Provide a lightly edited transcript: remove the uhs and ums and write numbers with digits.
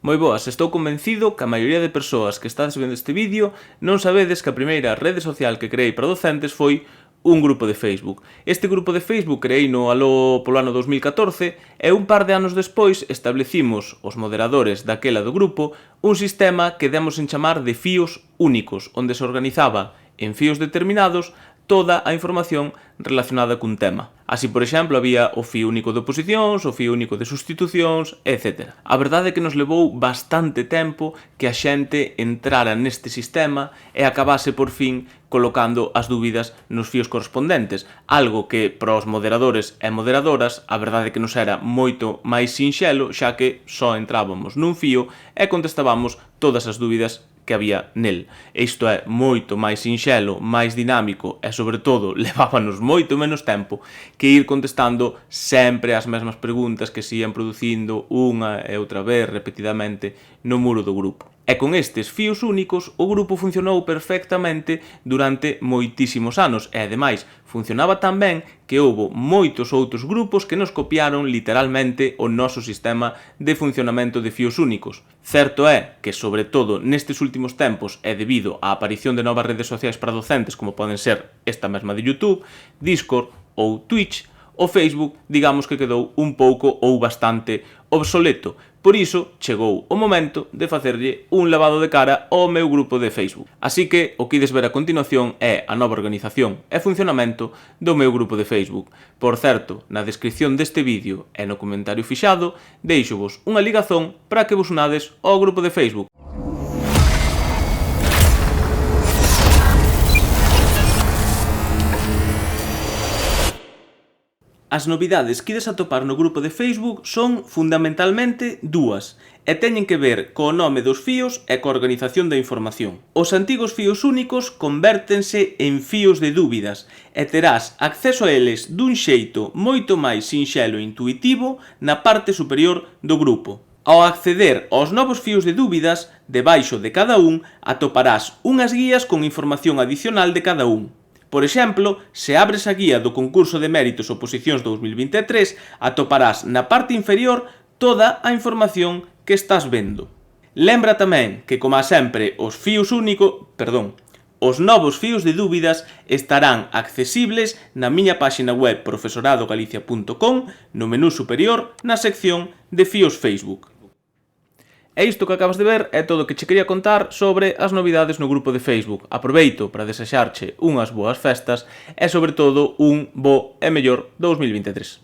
Moi boas, estou convencido que a maioría de persoas que estades vendo este vídeo non sabedes que a primeira rede social que creei para docentes foi un grupo de Facebook. Este grupo de Facebook creeino aló polo ano 2014 e un par de anos despois establecimos os moderadores daquela do grupo un sistema que demos en chamar de fíos únicos, onde se organizaba en fíos determinados toda a información relacionada cun tema. Así, por exemplo, había o fío único de oposicións, o fío único de sustitucións, etc. A verdade é que nos levou bastante tempo que a xente entrara neste sistema e acabase por fin colocando as dúbidas nos fíos correspondentes, algo que para os moderadores e moderadoras a verdade é que nos era moito máis sinxelo, xa que só entrábamos nun fío e contestábamos todas as dúbidas que había nel. Isto é moito máis sinxelo, máis dinámico e, sobre todo, levábanos moito menos tempo que ir contestando sempre as mesmas preguntas que se ian producindo unha e outra vez repetidamente no muro do grupo. E con estes fíos únicos o grupo funcionou perfectamente durante moitísimos anos e, ademais, funcionaba tan ben que houbo moitos outros grupos que nos copiaron literalmente o noso sistema de funcionamento de fíos únicos. Certo é que, sobre todo nestes últimos tempos e debido á aparición de novas redes sociais para docentes como poden ser esta mesma de YouTube, Discord ou Twitch, o Facebook, digamos que quedou un pouco ou bastante obsoleto. Por iso, chegou o momento de facerlle un lavado de cara ao meu grupo de Facebook. Así que, o que ides ver a continuación é a nova organización e funcionamento do meu grupo de Facebook. Por certo, na descripción deste vídeo e no comentario fixado, deixovos unha ligazón para que vos unades ao grupo de Facebook. As novidades que ides atopar no grupo de Facebook son fundamentalmente dúas e teñen que ver co nome dos fíos e coa organización da información. Os antigos fíos únicos convértense en fíos de dúbidas e terás acceso a eles dun xeito moito máis sinxelo e intuitivo na parte superior do grupo. Ao acceder aos novos fíos de dúbidas, debaixo de cada un atoparás unhas guías con información adicional de cada un. Por exemplo, se abres a guía do concurso de méritos oposicións 2023, atoparás na parte inferior toda a información que estás vendo. Lembra tamén que, como sempre, os novos fíos de dúbidas estarán accesibles na miña páxina web profesoradogalicia.com no menú superior na sección de fíos Facebook. E isto que acabas de ver é todo o que che quería contar sobre as novidades no grupo de Facebook. Aproveito para desexarche unhas boas festas e, sobre todo, un bo e mellor 2023.